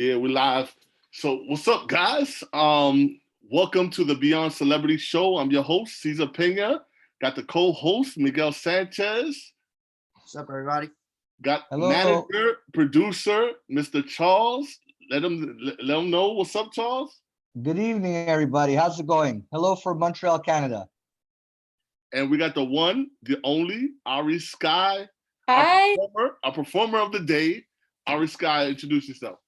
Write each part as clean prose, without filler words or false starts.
Yeah, we're live. So what's up, guys? Welcome to the Beyond Celebrity Show. I'm your host, Cesar Pena. Got the co-host, Miguel Sanchez. What's up, everybody? Got Hello. manager, producer, Mr. Charles. Let him know. What's up, Charles? Good evening, everybody. How's it going? Hello from Montreal, Canada. And we got the one, the only, Skye. Hi. Our performer of the day. Skye, introduce yourself.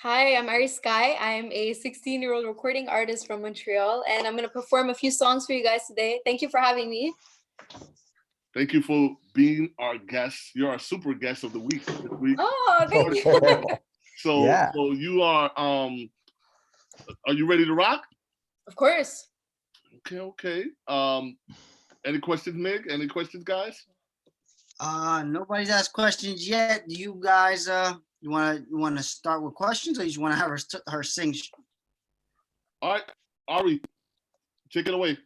Hi, I'm Skye. I'm a 16-year-old recording artist from Montreal, and I'm going to perform a few songs for you guys today. Thank you for having me. Thank you for being our guest. You're our super guest of the week this week. Oh, thank you. So, Yeah. so you are you ready to rock? Of course. Okay. Any questions, Mig? Any questions, guys? Nobody's asked questions yet. Do you guys you wanna start with questions, or you just wanna have her sing? All right, Ari, take it away.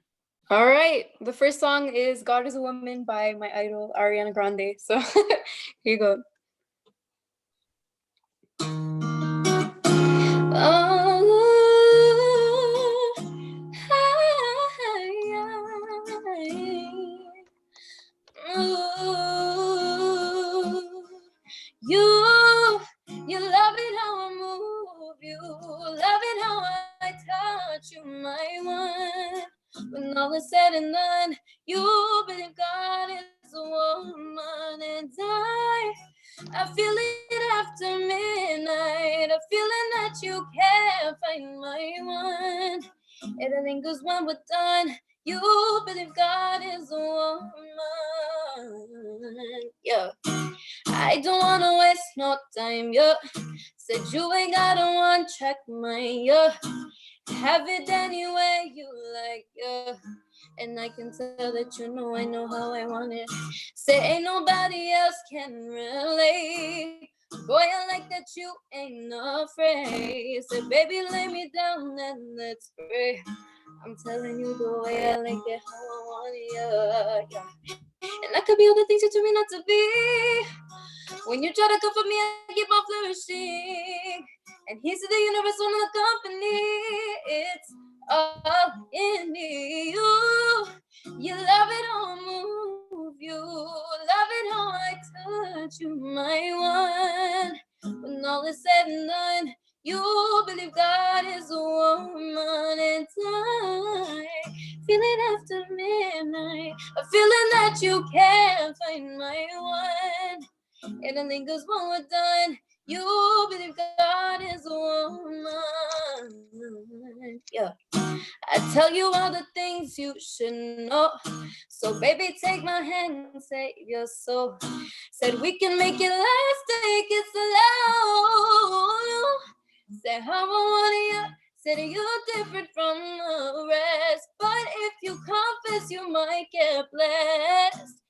All right. The first song is God is a Woman by my idol, Ariana Grande. So here you go. You love it how I move, you love it how I touch you, my one. When all is said and done, you believe God is a woman, and I feel it after midnight, a feeling that you can't find, my one. It lingers when we're done. You believe God is a woman, yeah. I don't wanna waste no time, yeah. Said you ain't got a one check mind, yeah. Have it any way you like, yeah. And I can tell that you know I know how I want it. Say ain't nobody else can relate. Boy, I like that you ain't afraid. Say baby, lay me down and let's pray. I'm telling you the way I like it, how I want it, yeah. And I could be all the things you told me not to be. When you try to come for me, I keep on flourishing. And here's to the universe, one of the company. It's all in me. You love it how I move. You love it how I touch you, my one. When all is said and done, you believe God is a woman, and I feel it after midnight, a feeling that you can't find, my one. And it lingers when we're done. You believe God is a woman, yeah. I tell you all the things you should know. So baby, take my hand and save your soul. Said we can make it last, take it slow. Say how I want you. Said you're different from the rest. But if you confess, you might get blessed.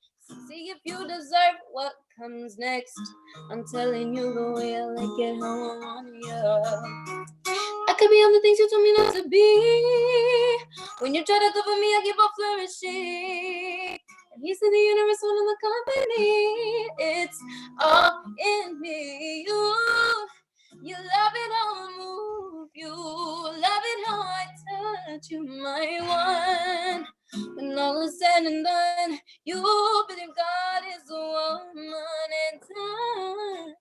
See if you deserve what comes next. I'm telling you the way I like it, how I want you. I could be all the things you told me not to be. When you try to cover me, I keep on flourishing. And he said the universe, one of the company. It's all in me. You love it how I move. You love it how I touch you, my one. When all is said and done, you believe God is a woman, and I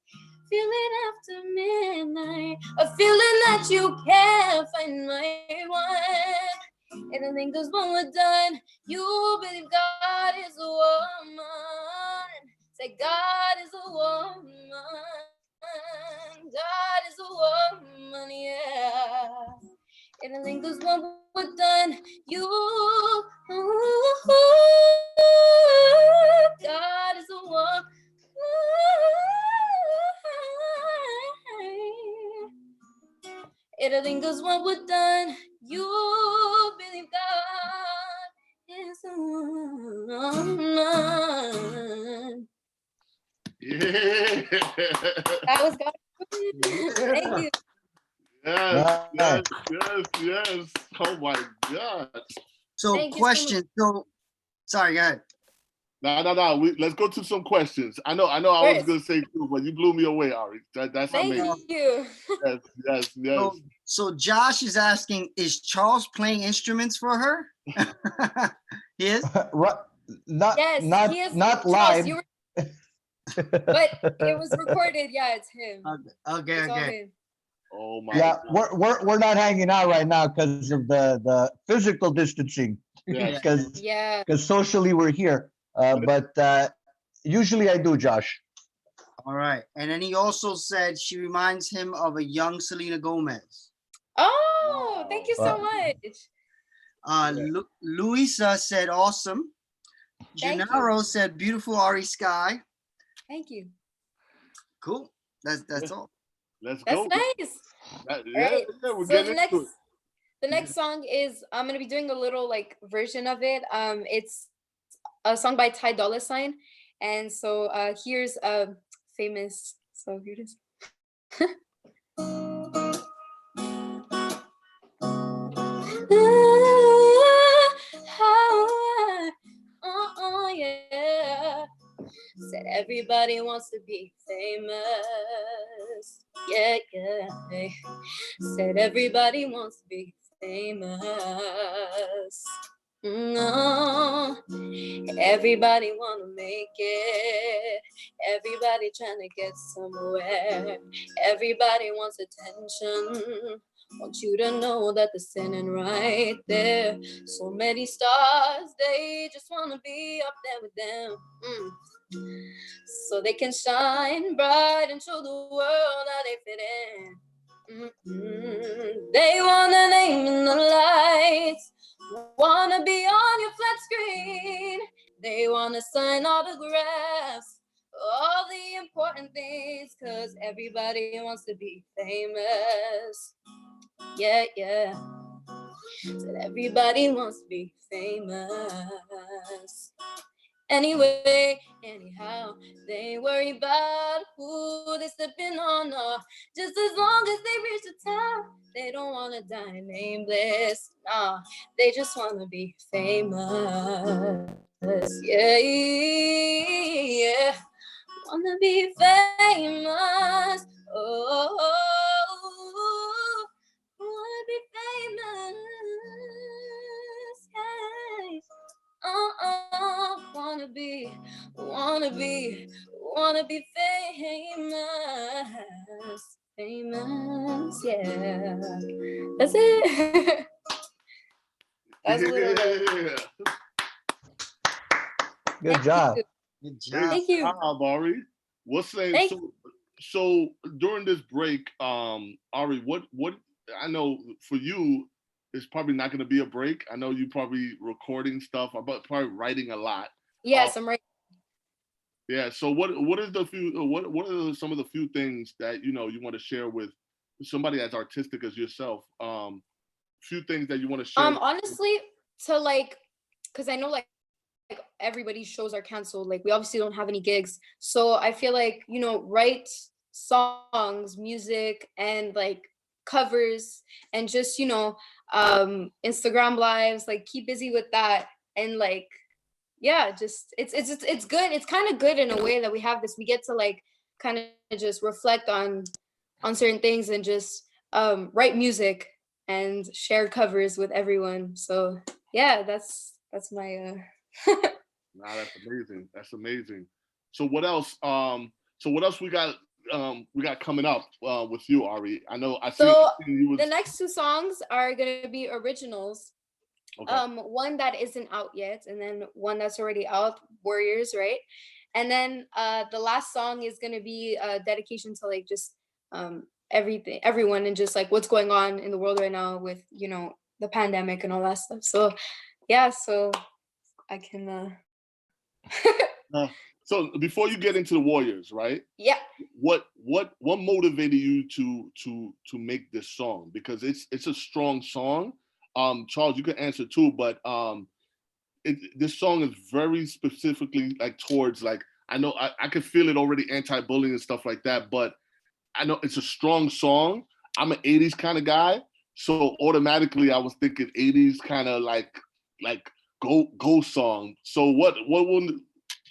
feel it after midnight, a feeling that you can't find, my one. And I think 'cause when we're done, you believe God is a woman. Say God is a woman. God is a woman, yeah. And I think 'cause when we're done, you God is a woman. And I think 'cause when we're done, you believe God is a woman. Yeah. That was God. Thank you. Yes. Oh my God. So Thank you so question. So sorry, go ahead. No. Let's go to some questions. I know. I was First. gonna say two, but you blew me away, Ari. That's Thank amazing. you. Yes. So Josh is asking, is Charles playing instruments for her? He is? Right. Not Yes, not he is. not Charles, live. you were, but it was recorded. Yeah, it's him. Okay, It's all okay. him. Oh my. Yeah, God. we're not hanging out right now because of the physical distancing. Yes. Because Yeah. socially we're here. But usually I do, Josh. All right. And then he also said she reminds him of a young Selena Gomez. Oh, thank you so Wow. much. Luisa said awesome. Thank you. Gennaro said beautiful Ari Skye. Thank you. Cool. That's all. Let's That's go. nice. Yeah, All right. we're So getting into it. the next song is I'm gonna be doing a little like version of it. It's a song by Ty Dolla $ign, and so here's a famous. So here it is. Yeah. Said everybody wants to be famous. Yeah. Said everybody wants to be famous. No, everybody wanna make it. Everybody trying to get somewhere. Everybody wants attention. Want you to know that they're standing right there. So many stars, they just wanna be up there with them. So they can shine bright and show the world how they fit in. They want a name in the lights, wanna be on your flat screen. They wanna sign autographs, all the important things, cause everybody wants to be famous. Yeah. Said everybody wants to be famous. Anyway, anyhow, they ain't worry about who they stepping on, no. Just as long as they reach the top, they don't wanna die nameless, nah. They just wanna be famous, yeah. Wanna be famous, oh, wanna be famous, yeah. Wanna be famous, yeah. That's it. That's a little bit. Good job. Good job. Thank you. Ari. What's saying? Thank So during this break, Ari, what I know for you, it's probably not going to be a break. I know you probably recording stuff, but probably writing a lot. Yes, I'm right. Yeah. So what is the few? What are some of the few things that you want to share with somebody as artistic as yourself? Few things that you want to share. Honestly, to like, cause I know like everybody's shows are canceled. Like we obviously don't have any gigs, so I feel like write songs, music, and like covers, and just Instagram lives. Like keep busy with that, and like just it's good. It's kind of good in a way that we have this. We get to like kind of just reflect on certain things and just write music and share covers with everyone. So yeah, that's my Nah, that's amazing. So what else? What else we got coming up with you, Ari? I know the next two songs are gonna be originals. Okay. One that isn't out yet, and then one that's already out, Warriors, right? And then the last song is gonna be a dedication to like just everyone, and just like what's going on in the world right now with the pandemic and all that stuff. So yeah, so I can so before you get into the Warriors, right? Yeah. What motivated you to make this song? Because it's a strong song. Charles, you can answer too, but this song is very specifically like towards like, I know I can feel it already, anti-bullying and stuff like that, but I know it's a strong song. I'm an 80s kind of guy, so automatically I was thinking 80s kind of like go song. So what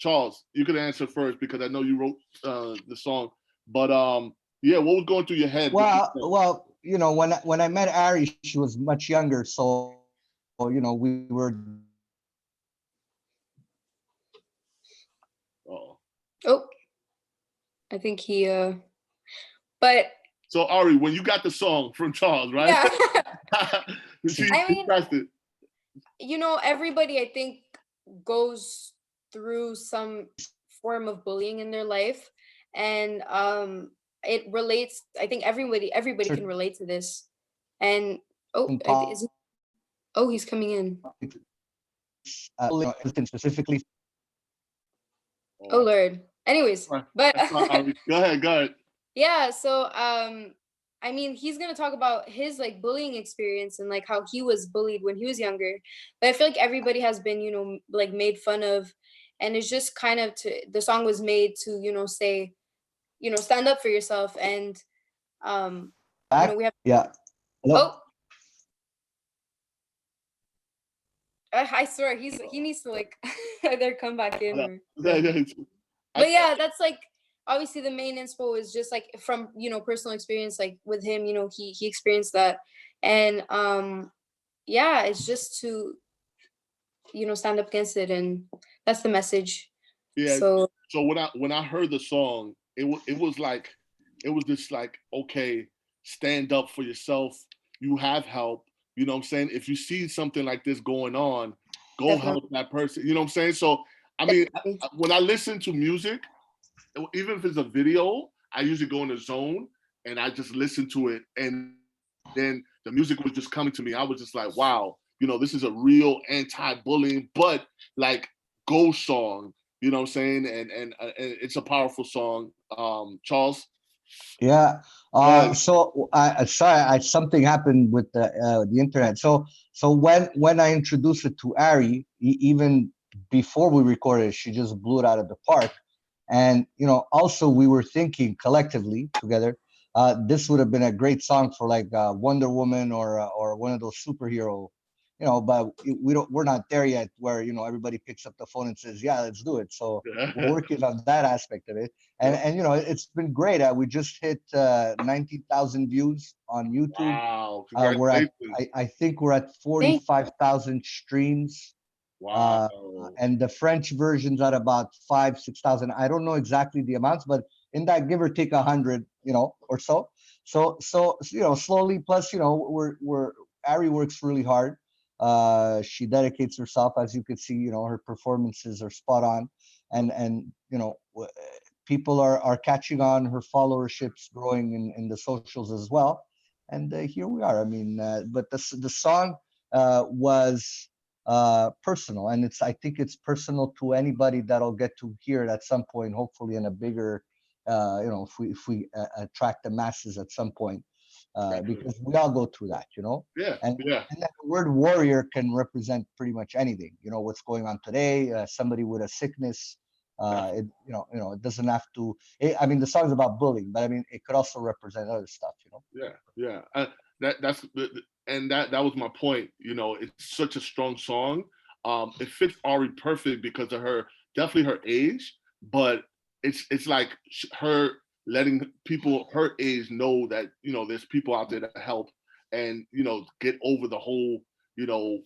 Charles, you could answer first because I know you wrote the song. But yeah, what was going through your head? Well, you know, when I met Ari, she was much younger, so you know, we were. Oh, Oh, I think he but so Ari, when you got the song from Charles, right? yeah. she I mean, pressed it. you know, everybody I think goes through some form of bullying in their life, and it relates. I think everybody can relate to this. And oh, he's coming in. Specifically. Oh Lord. Anyways, but Go ahead. yeah, so I mean, he's gonna talk about his like bullying experience and like how he was bullied when he was younger. But I feel like everybody has been, you know, like made fun of, and it's just kind of the song was made to, you know, say, you know, stand up for yourself. And you know, we have Hello? oh, I swear he needs to like either come back in or but yeah, that's like obviously the main inspo is just like from, you know, personal experience, like with him, you know, he experienced that. And yeah, it's just to, you know, stand up against it, and that's the message. Yeah. So when I heard the song, it was just like, okay, stand up for yourself. You have help. You know what I'm saying? If you see something like this going on, go definitely. help that person. You know what I'm saying? So I mean, when I listen to music, even if it's a video, I usually go in the zone and I just listen to it, and then the music was just coming to me. I was just like, wow, you know, this is a real anti-bullying, but like go song. You know what I'm saying? And it's a powerful song. Charles. Yeah. So something happened with the internet. So when I introduced it to Ari, even before we recorded, she just blew it out of the park. And you know, also we were thinking collectively together, this would have been a great song for like Wonder Woman or one of those superhero, you know. But we're not there yet where, you know, everybody picks up the phone and says, yeah, let's do it. So we're working on that aspect of it. And you know, it's been great. We just hit 19,000 views on YouTube. Wow! We're at Congratulations! I think we're at 45,000 streams. Wow! And the French version's at about 5,000-6,000. I don't know exactly the amounts, but in that give or take 100, you know, or so. So you know, slowly. Plus, you know, we're Ari works really hard. She dedicates herself, as you could see. You know, her performances are spot on, and you know, people are catching on. Her followership's growing in the socials as well, and here we are. I mean, but the song was personal, and I think it's personal to anybody that'll get to hear it at some point, hopefully in a bigger, you know, if we attract the masses at some point, because we all go through that, you know. Yeah. And the word warrior can represent pretty much anything, you know, what's going on today, somebody with a sickness, you know, it doesn't have to, I mean, the song's about bullying, but I mean, it could also represent other stuff, you know. Yeah. That was my point. You know, it's such a strong song. It fits Ari perfect because of her, definitely her age, but it's like her letting people her age know that, you know, there's people out there that help, and, you know, get over the whole, you know,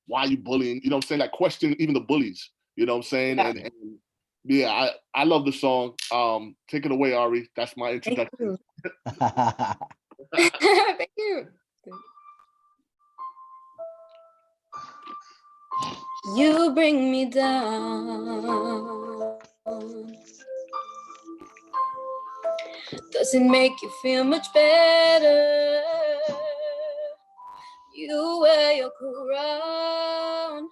why you bullying, you know what I'm saying? Like question even the bullies, you know what I'm saying? Yeah. And yeah, I love the song. Take it away, Ari. That's my introduction. Thank you. You bring me down. Does it make you feel much better? You wear your crown.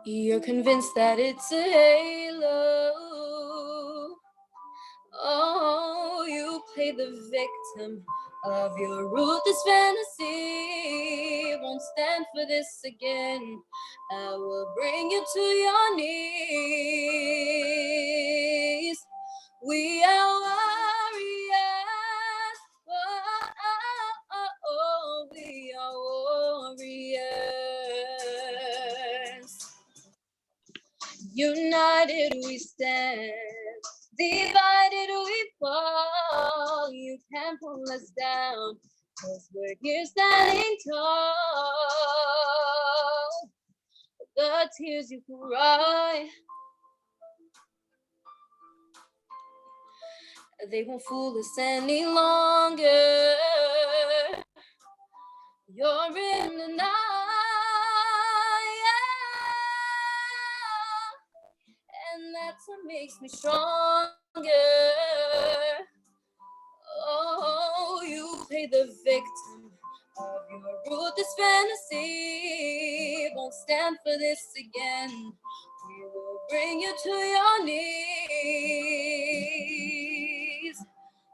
You're convinced that it's a halo. Oh, you play the victim of your ruthless fantasy. Won't stand for this again. I will bring you to your knees. We are warriors. We are warriors. United we stand, divided we fall. You can't pull us down, 'cause we're here standing tall. The tears you cry, they won't fool us any longer. You're in the night, and that's what makes me stronger. Oh, you play the victim of your ruthless fantasy. Won't stand for this again. We will bring you to your knees.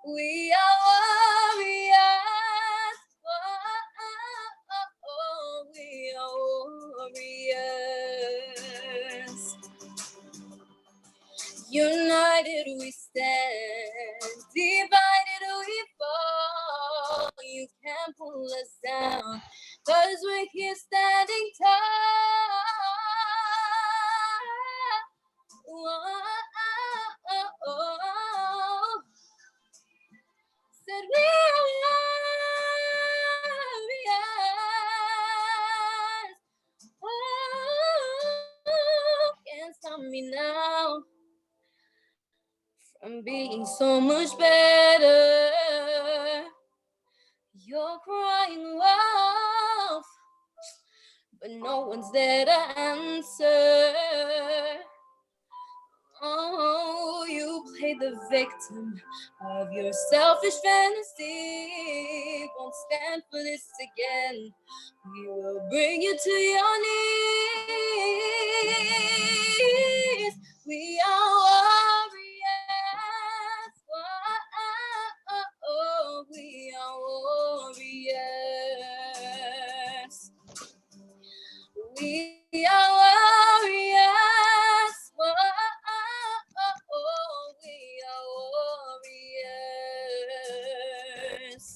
We are warriors. Oh, we are warriors. United we stand, divided we fall. You can't pull us down, 'cause we're here standing tall. Said we are warriors. Oh, can't stop me now from being so much better. You're crying wolf, but no one's there to answer. Oh, you play the victim of your selfish fantasy. Won't stand for this again. We will bring you to your knees. We are warriors. Oh, we are warriors. We are warriors. We are warriors.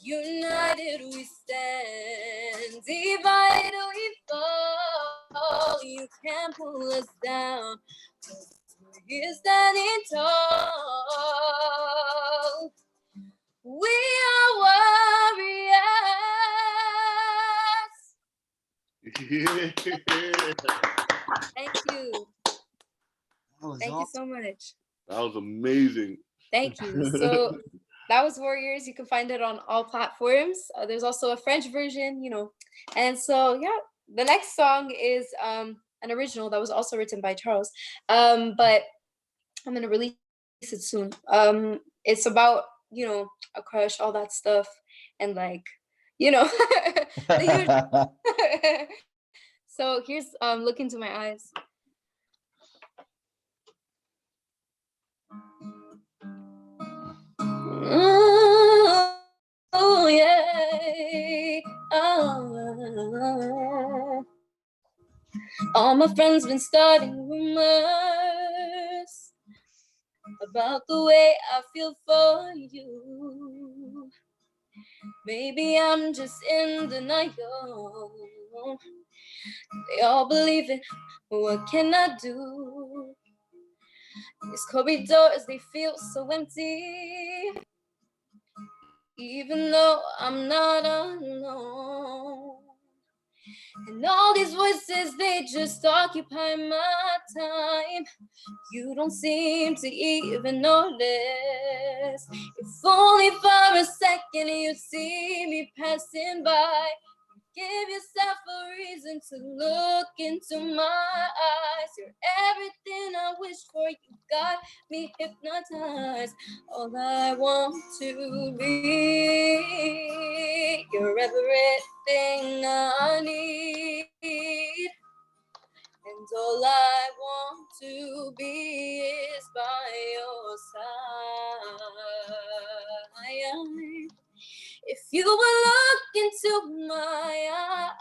United we stand, divided we fall. You can't pull us down, 'cause we're here standing tall. We are warriors. Yeah. Thank you. Thank you so much. That was amazing. Thank you. So that was Warriors. You can find it on all platforms. There's also a French version, you know. And so, yeah, the next song is an original that was also written by Charles. But I'm going to release it soon. It's about, you know, a crush, all that stuff. And like, you know, so here's Look Into My Eyes. Oh, yeah. Oh. All my friends been starting rumors about the way I feel for you. Maybe I'm just in denial. They all believe it. What can I do? These corridors, they feel so empty. Even though I'm not alone. And all these voices, they just occupy my time. You don't seem to even notice. If only for a second you see me passing by. Give yourself a reason to look into my eyes. You're everything I wish for. You got me hypnotized. All I want to be. You're everything I need. And all I want to be is by your side. If you will look into my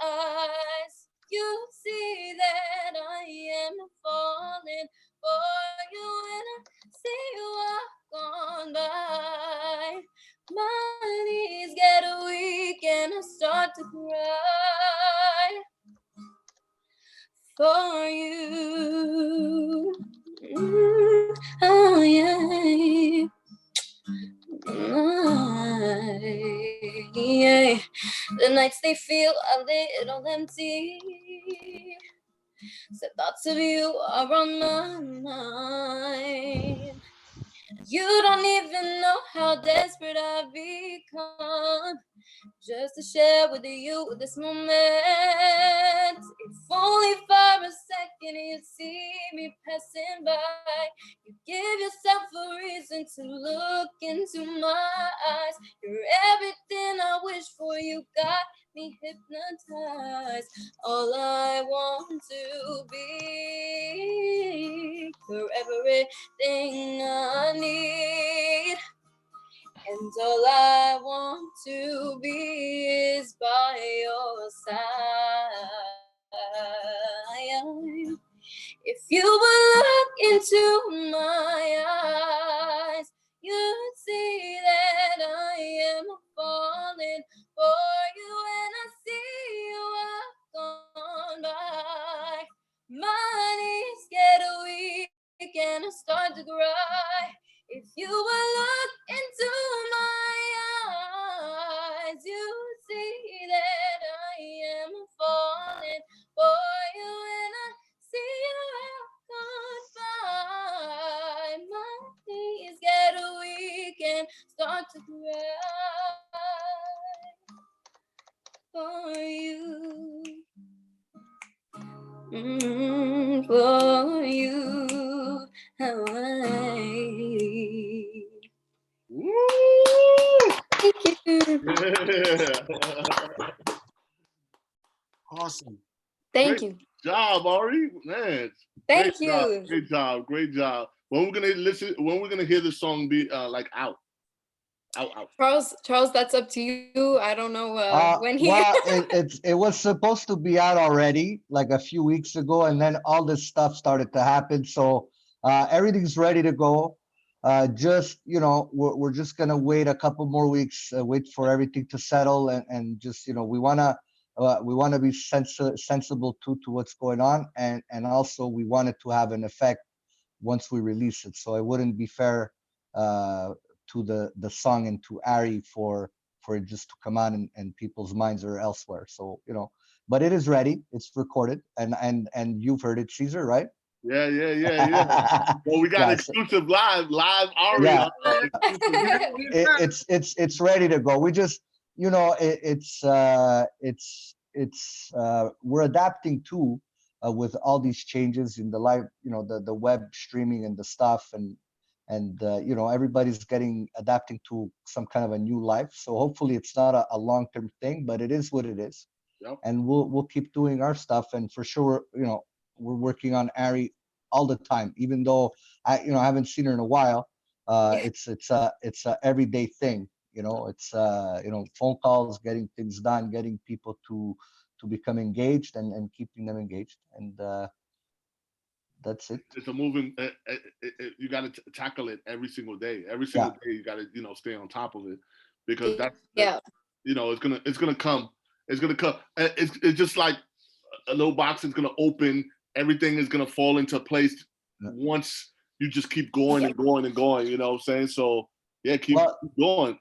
eyes, you'll see that I am falling for you. And I see you walk on by. My knees get weak and I start to cry for you. nights they feel a little empty. Said thoughts of you are on my mind. You don't even know how desperate I've become just to share with you this moment. If only for a second you see me passing by, you give yourself a reason to look into my eyes. You're everything I wish for, you got me hypnotized. All I want to be, you're everything I need. And all I want to be is by your side. If you would look into my eyes, you'd see that I am falling for you, and I see you have gone by. My knees get weak and I start to cry. If you will look into my eyes, you see that I am falling for you, and I see you have gone by. My knees get weak and start to cry for you. For you, how I. Woo! Thank you. Awesome. Thank Great you. job, Ari. Man. Thank Great job. you. Great job. Great job. When we're gonna listen, when we're gonna hear the song be like out? Out. Charles, that's up to you. I don't know when he. Well, it was supposed to be out already, like a few weeks ago, and then all this stuff started to happen. So everything's ready to go. Just we're just gonna wait a couple more weeks, wait for everything to settle, and just we wanna be sensible to what's going on, and also we want it to have an effect once we release it. So it wouldn't be fair to the song and to Ari for it just to come out and people's minds are elsewhere. So but it is ready. It's recorded, and you've heard it, Cesar, right? Yeah. Well, we got exclusive live Ari. Yeah. Exclusive. It's ready to go. We just it's we're adapting to with all these changes in the live, the web streaming and the stuff, and everybody's adapting to some kind of a new life. So hopefully it's not a long-term thing, but it is what it is. Yep. And we'll keep doing our stuff, and for sure we're working on Ari all the time, even though I haven't seen her in a while. It's a everyday thing. It's phone calls, getting things done, getting people to become engaged, and keeping them engaged, and that's it. It's a moving. You got to tackle it every single day. Every single day, you got to stay on top of it, because that's it's gonna come. It's gonna come. It's just like a little box is gonna open. Everything is gonna fall into place once you just keep going and going and going. You know what I'm saying? So yeah, keep going.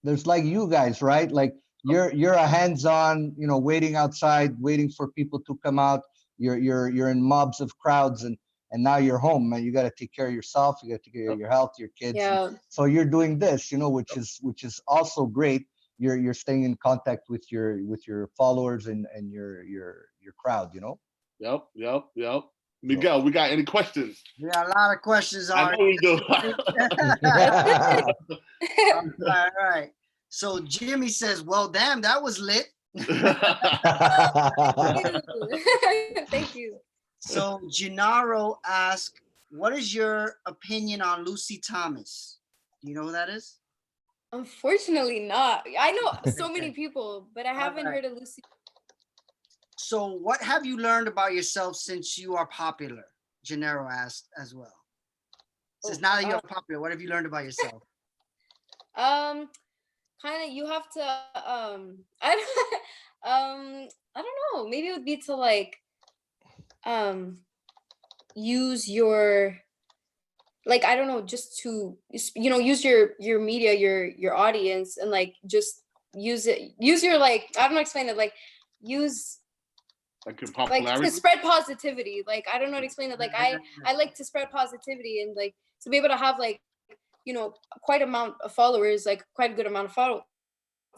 There's like you guys, right? Like you're a hands-on, waiting outside, waiting for people to come out. You're in mobs of crowds, and now you're home, and you got to take care of yourself. You got to take care of your health, your kids. Yeah. So you're doing this, which is also great. You're staying in contact with your followers and your crowd. Yep. Miguel, we got any questions? We got a lot of questions. I know we do. All right. So Jimmy says, "Well, damn, that was lit." Thank you. So Gennaro asked, "What is your opinion on Lucy Thomas? Do you know who that is?" Unfortunately not. I know so many people, but I haven't heard of Lucy. So what have you learned about yourself since you are popular? Gennaro asked as well. Says, now that you're popular, what have you learned about yourself? Kind of, you have to I don't know, maybe it would be to like use your, like, I don't know, just to use your media, your audience, and like just use your like, I don't know, explain it, like use Like your like popularity. to spread positivity. Like I don't know how to explain it. Like I like to spread positivity and like to be able to have like, you know, quite amount of followers, like quite a good amount of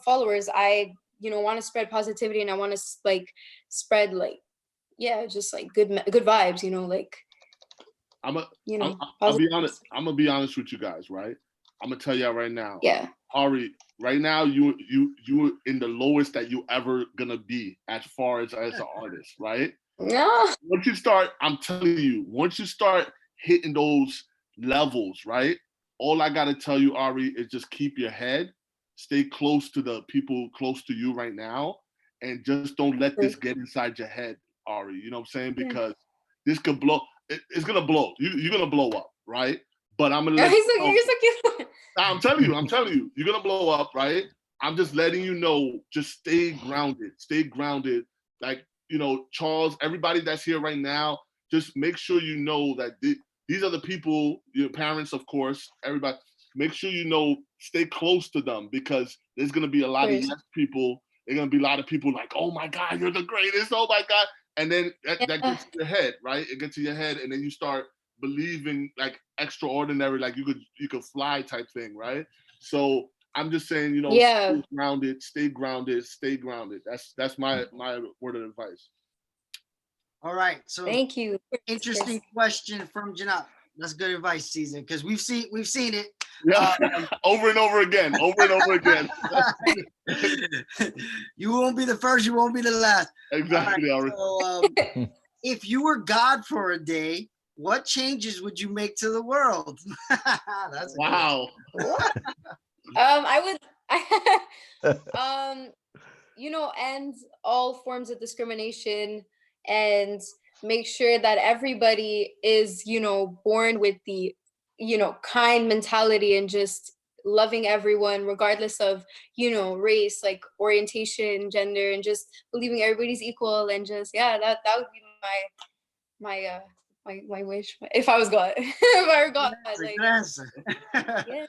followers. I, you know, want to spread positivity and I want to like spread like, yeah, just like good vibes, you know, like, you know, I'll be honest. I'm gonna be honest with you guys, right? I'm gonna tell y'all right now. Yeah. Ari, right now you in the lowest that you ever gonna be as far as an artist, right? No. Once you start, I'm telling you, once you start hitting those levels, right? All I gotta tell you, Ari, is just keep your head, stay close to the people close to you right now, and just don't let this get inside your head, Ari. You know what I'm saying? Because this could blow. It's gonna blow. You're gonna blow up, right? But I'm gonna let you know. You're so cute. I'm telling you, you're gonna blow up, right? I'm just letting you know, just stay grounded. Like, you know, Charles, everybody that's here right now, just make sure you know that these are the people, your parents, of course, everybody, make sure you know, stay close to them because there's gonna be a lot of yes people. There's gonna be a lot of people like, oh my God, you're the greatest, oh my God. And then that gets to your head, right? It gets to your head and then you start believing like extraordinary, like you could fly type thing, right? So I'm just saying, you know, stay grounded. That's my word of advice. All right. So thank you. Interesting question from Janelle. That's good advice, Cesar, because we've seen it. Yeah, over and over again. You won't be the first, you won't be the last. Exactly. Right, so, if you were God for a day, what changes would you make to the world? That's wow. I would you know, end all forms of discrimination and make sure that everybody is, you know, born with the, you know, kind mentality and just loving everyone regardless of, you know, race, like orientation, gender, and just believing everybody's equal and just, yeah, that would be my wish if I was God. If I were God, like, yeah.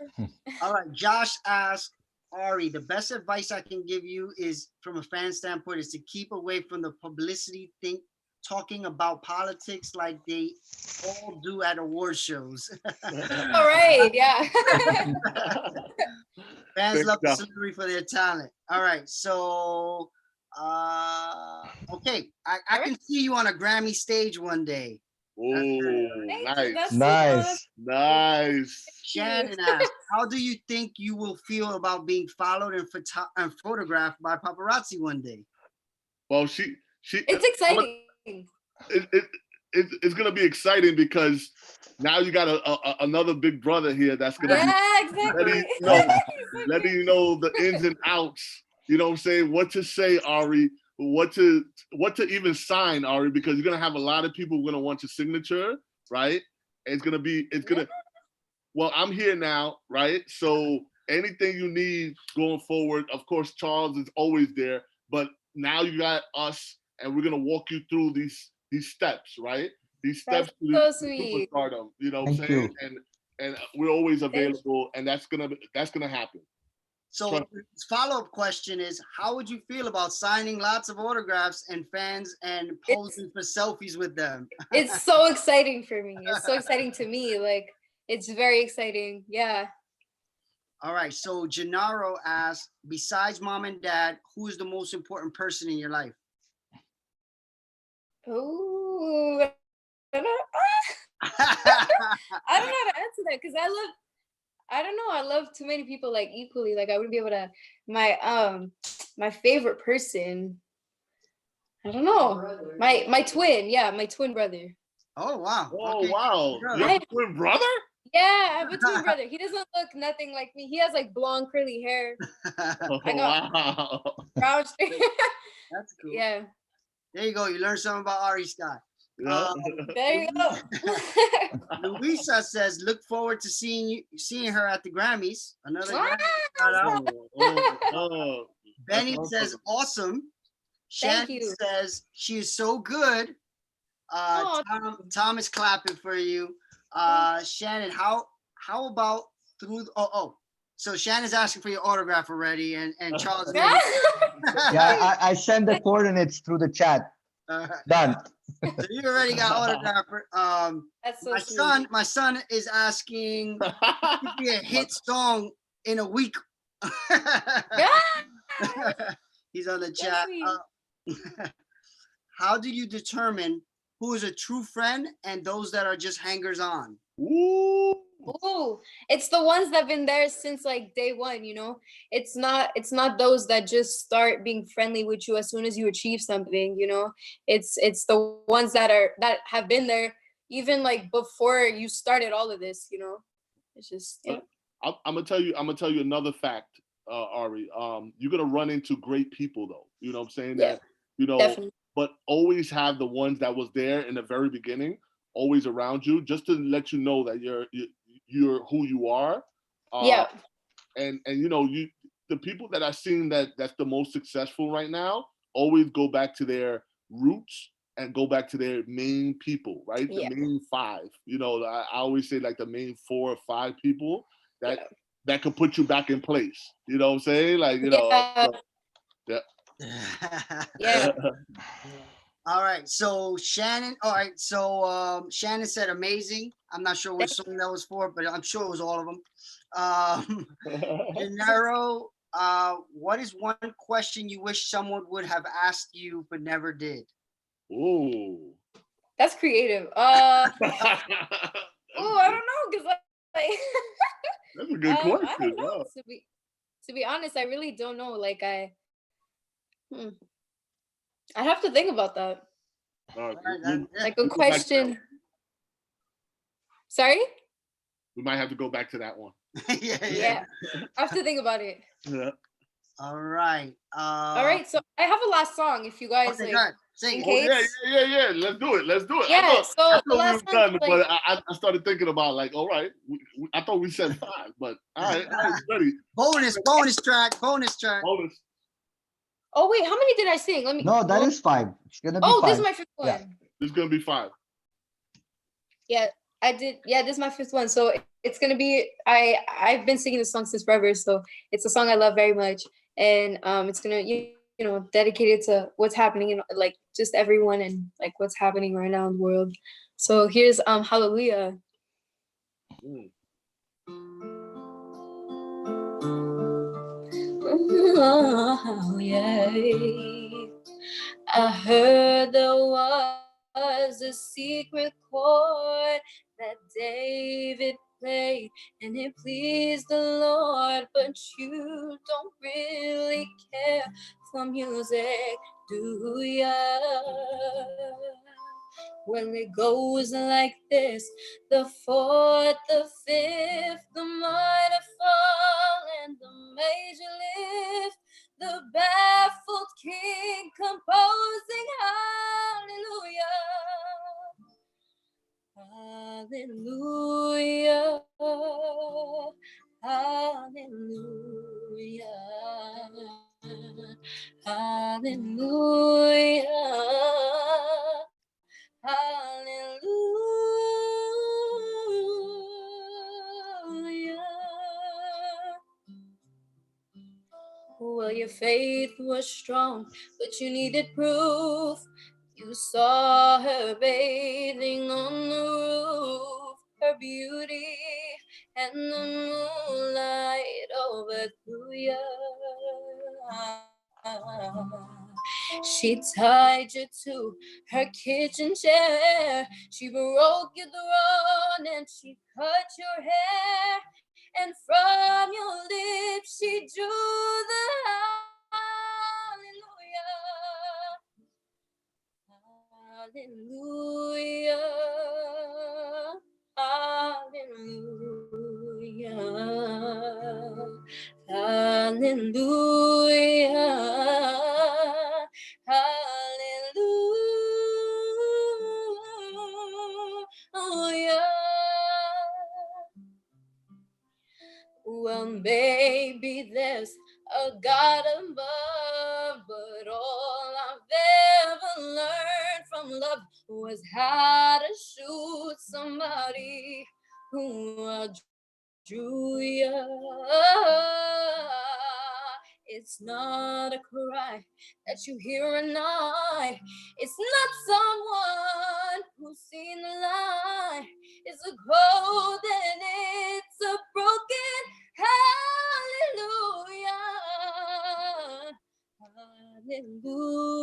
All right, Josh asked Ari, the best advice I can give you is, from a fan standpoint, is to keep away from the publicity talking about politics like they all do at award shows. All right, yeah. Fans love the celebrity for their talent. All right, so okay, I can see you on a Grammy stage one day. Oh, nice. Shannon asked, how do you think you will feel about being followed and photographed by paparazzi one day? Well, it's exciting. It's gonna be exciting because now you got another big brother here that's gonna be letting you know the ins and outs. You know what I'm saying? What to say, Ari? What to even sign, Ari? Because you're gonna have a lot of people who are gonna want your signature, right? It's gonna. Well, I'm here now, right? So anything you need going forward, of course, Charles is always there. But now you got us, and we're gonna walk you through these steps, right? These steps to superstardom. You know what I'm saying? And we're always available, and that's gonna happen. So the follow-up question is, how would you feel about signing lots of autographs and fans and posing for selfies with them? It's so exciting for me. It's so exciting to me. Like, it's very exciting. Yeah. All right. So Gennaro asked, besides mom and dad, who is the most important person in your life? Oh, I don't know how to answer that because I don't know. I love too many people like equally. Like I wouldn't be able to. My favorite person. I don't know. My twin. Yeah, my twin brother. Oh wow. Oh okay. Wow. You have a twin brother? Yeah, I have a twin brother. He doesn't look nothing like me. He has like blonde curly hair. Wow. That's cool. Yeah. There you go. You learned something about Ari Skye. There you go. Luisa says, look forward to seeing her at the Grammys. Another Grammy shout out. Benny says, awesome. Shannon says, she is so good. Tom is clapping for you. Shannon, how about through So Shannon's asking for your autograph already, and Charles. Yeah, I send the coordinates through the chat. Done. So you already got autograph. That's so sweet. My son is asking to be a hit song in a week. He's on the chat. How do you determine who is a true friend and those that are just hangers on? Ooh. Ooh, it's the ones that've been there since like day one, you know. It's not those that just start being friendly with you as soon as you achieve something, you know. It's the ones that have been there even like before you started all of this, you know. It's just I'm gonna tell you another fact, Ari. You're gonna run into great people though. You know what I'm saying? Yeah, that, you know, definitely. But always have the ones that was there in the very beginning, always around you, just to let you know that you're who you are. Yeah. And you know, the people that I've seen that's the most successful right now always go back to their roots and go back to their main people, right? Yeah. The main five. You know, I always say like the main 4 or 5 people that could put you back in place. You know what I'm saying? Like, you know, yeah. Yeah. All right, so Shannon. All right, so Shannon said amazing. I'm not sure which song that was for, but I'm sure it was all of them. Gennaro, what is one question you wish someone would have asked you but never did? Ooh. That's creative. I don't know, because like that's a good question. I don't know. To be honest, I really don't know. Like I'd have to think about that. Like a question. Sorry? We might have to go back to that one. Yeah. I have to think about it. Yeah. All right. All right. So I have a last song. If you guys like, sing. Yeah. Let's do it. Yeah. I thought the last we were done, like, but I started thinking about like, all right, I thought we said 5, but all right, ready. Bonus track. Oh wait, how many did I sing? Let me. No, that is 5. It's gonna be 5. This is my 5th one. Yeah. This is gonna be 5. Yeah, I did. Yeah, this is my 5th one. So it's gonna be. I've been singing this song since forever. So it's a song I love very much, and it's gonna you know dedicated to what's happening in like just everyone and like what's happening right now in the world. So here's Hallelujah. Oh, yeah. I heard there was a secret chord that David played and it pleased the Lord, but you don't really care for music, do ya? Well, it goes like this: the 4th, the 5th, the minor fall, and the major lift. The baffled king composing hallelujah, hallelujah, hallelujah, hallelujah, hallelujah. Well, your faith was strong, but you needed proof. You saw her bathing on the roof, her beauty and the moonlight overthrew you. She tied you to her kitchen chair. She broke your throne and she cut your hair. And from your lips she drew the hallelujah, hallelujah, hallelujah, hallelujah, hallelujah. Well, maybe there's a God above, but all I've ever learned from love was how to shoot somebody who drew you. It's not a cry that you hear at night. It's not someone who's seen the light. It's a cold and it's a broken hallelujah. Hallelujah.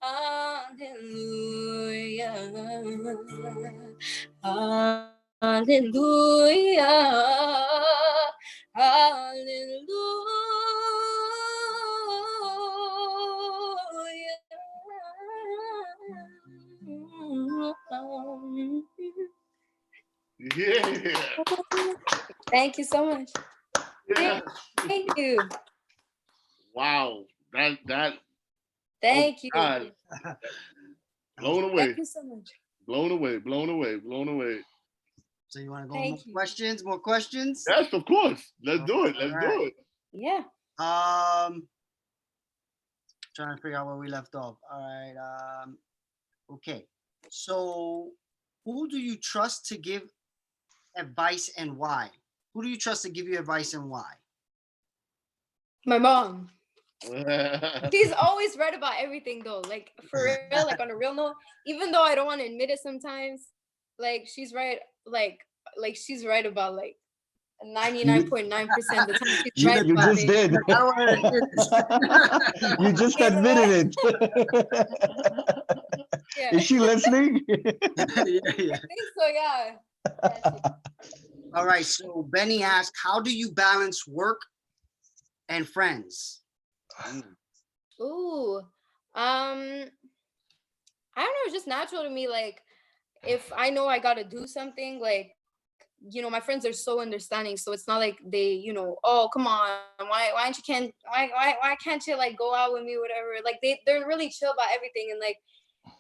Hallelujah. Hallelujah. Hallelujah. Yeah. Thank you so much. Yeah. Thank you. Wow. That Thank you. God. Blown away. Thank you so much. Blown away. Blown away. Blown away. So you want to go Thank more you. questions? More questions? Yes, of course. Let's do it. Let's All right. do it. Yeah. Trying to figure out where we left off. All right. Okay. So who do you trust to give advice and why? Who do you trust to give you advice and why? My mom. She's always right about everything though. Like for real, like on a real note, even though I don't want to admit it sometimes, like she's right, like she's right about like 99.9% of the time she's right You about just it. did. I don't want to admit this. You just You know admitted what? it. Yeah. Is she listening? Yeah. I think so, yeah. All right. So Benny asked, how do you balance work and friends? Ooh. I don't know, it's just natural to me. Like if I know I gotta do something, like my friends are so understanding, so it's not like they, oh come on, why can't you like go out with me, whatever. Like they're really chill about everything, and like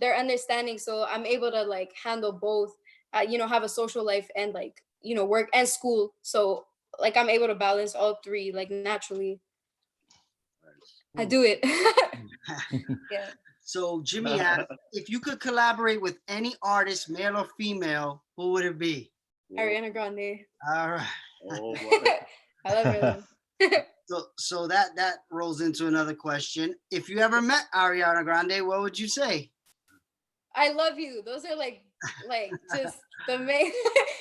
they're understanding, so I'm able to like handle both, have a social life and like work and school, so like I'm able to balance all three like naturally. I do it. Yeah. So Jimmy asked, if you could collaborate with any artist, male or female, who would it be? Ariana Grande. All right. Oh, wow. I love her though. So that rolls into another question. If you ever met Ariana Grande, what would you say? I love you. Those are like just the main.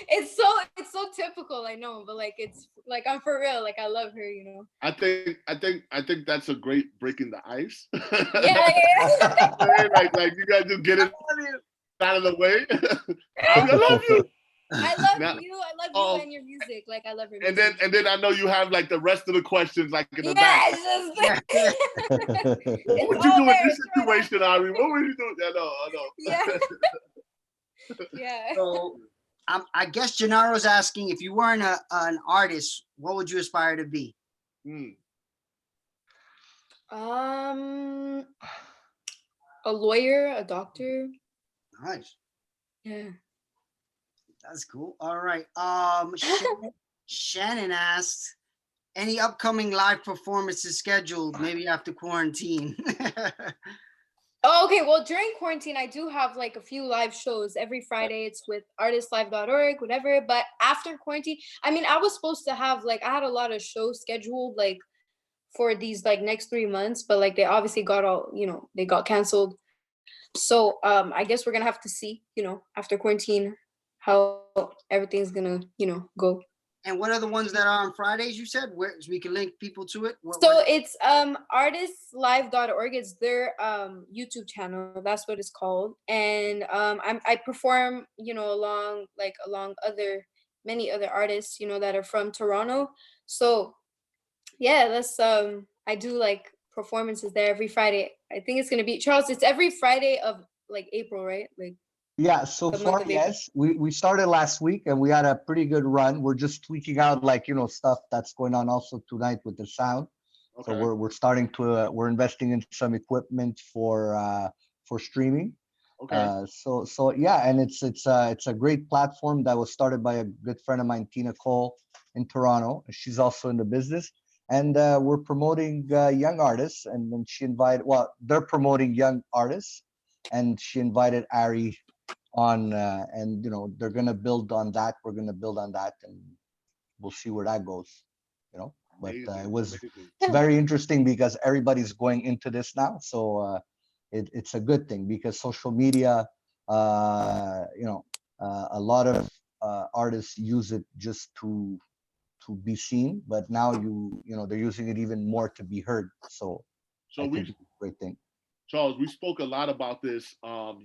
It's so typical, I know, but like it's like I'm for real. Like I love her, I think that's a great breaking the ice. Yeah. like you guys just get it out of the way. I love you. I love Now, you. I love you and your music. Like I love your And music. then I know you have like the rest of the questions like in the Yeah, back. it's just What would you do in this situation, Ari? What would you do? I know. Yeah. Yeah. So I guess Gennaro's asking, if you weren't an artist, what would you aspire to be? A lawyer, a doctor. Nice. Yeah. That's cool. All right. Shannon asked, any upcoming live performances scheduled, maybe after quarantine? Oh, okay. Well, during quarantine, I do have like a few live shows every Friday. It's with artistlive.org, whatever. But after quarantine, I mean, I was supposed to have like, I had a lot of shows scheduled like for these like next 3 months, but like they obviously got all, they got canceled. So I guess we're gonna have to see, after quarantine, how everything's gonna, go. And what are the ones that are on Fridays, you said, where so we can link people to it? It's artistlive.org. It's their YouTube channel. That's what it's called. And I perform, along many other artists, that are from Toronto. So yeah, that's I do like performances there every Friday. I think it's gonna be, Charles, it's every Friday of like April, right? Like Yeah, so far, yes. We started last week and we had a pretty good run. We're just tweaking out like, stuff that's going on also tonight with the sound. Okay. So we're starting to we're investing in some equipment for streaming. Okay. So yeah, and it's a great platform that was started by a good friend of mine, Tina Cole, in Toronto. She's also in the business. And we're promoting young artists, and then they're promoting young artists, and she invited Ari on, and they're gonna build on that. We're gonna build on that, and we'll see where that goes. But Amazing. it's very interesting because everybody's going into this now. So it's a good thing because social media, a lot of artists use it just to be seen, but now they're using it even more to be heard. So So I think it's a great thing. Charles, we spoke a lot about this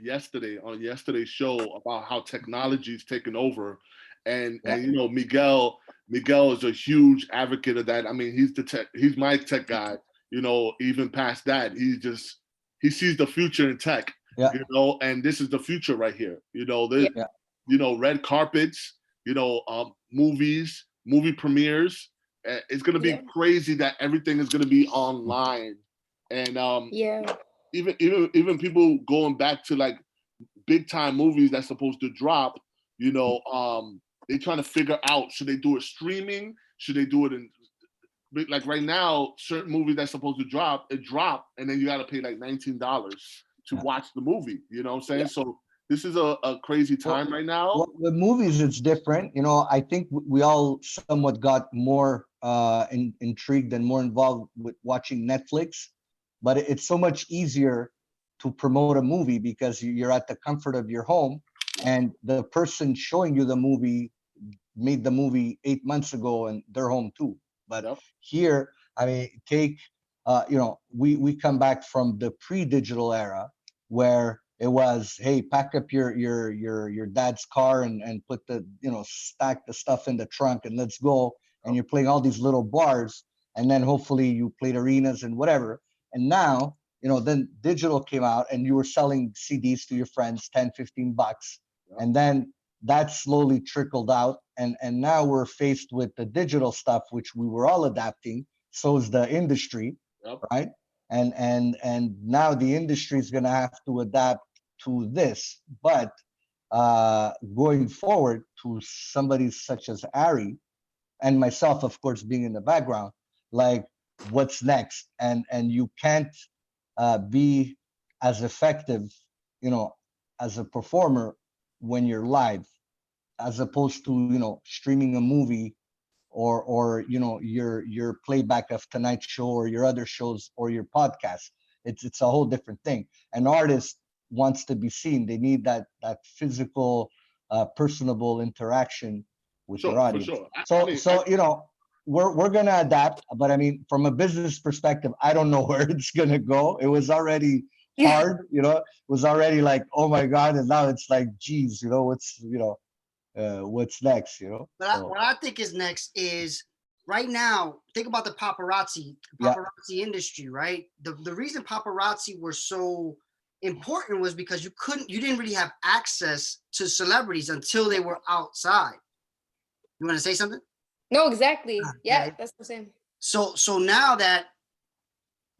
yesterday on yesterday's show about how technology is taking over, and Miguel is a huge advocate of that. I mean, he's my tech guy. Even past that, he sees the future in tech. Yeah. And this is the future right here. Yeah. Red carpets. Movies, movie premieres. It's gonna be crazy that everything is gonna be online, and even people going back to like big time movies that's supposed to drop, they're trying to figure out, should they do it streaming? Should they do it in, like right now, certain movies that's supposed to drop, and then you got to pay like $19 to watch the movie. You know what I'm saying? Yeah. So this is a crazy time right now. Well, with movies, it's different. I think we all somewhat got more intrigued and more involved with watching Netflix. But it's so much easier to promote a movie because you're at the comfort of your home, and the person showing you the movie made the movie 8 months ago and they're home too. But here, I mean, we come back from the pre-digital era where it was, hey, pack up your dad's car and put stack the stuff in the trunk and let's go. And you're playing all these little bars, and then hopefully you played arenas and whatever. And now, then digital came out and you were selling CDs to your friends, 10, 15 bucks. Yep. And then that slowly trickled out. And now we're faced with the digital stuff, which we were all adapting. So is the industry, right? And now the industry is going to have to adapt to this. But going forward, to somebody such as Ari and myself, of course, being in the background, like, what's next? And you can't be as effective, as a performer when you're live, as opposed to streaming a movie or your playback of Tonight Show or your other shows or your podcast. It's a whole different thing. An artist wants to be seen. They need that physical, personable interaction with their audience. For sure. So we're gonna adapt, but I mean, from a business perspective, I don't know where it's gonna go. It was already hard, it was already like, oh my God, and now it's like, geez, what's next, But what I think is next is, right now, think about the paparazzi industry, right? The reason paparazzi were so important was because you didn't really have access to celebrities until they were outside. You want to say something? No, exactly. Yeah, that's the same. So now that,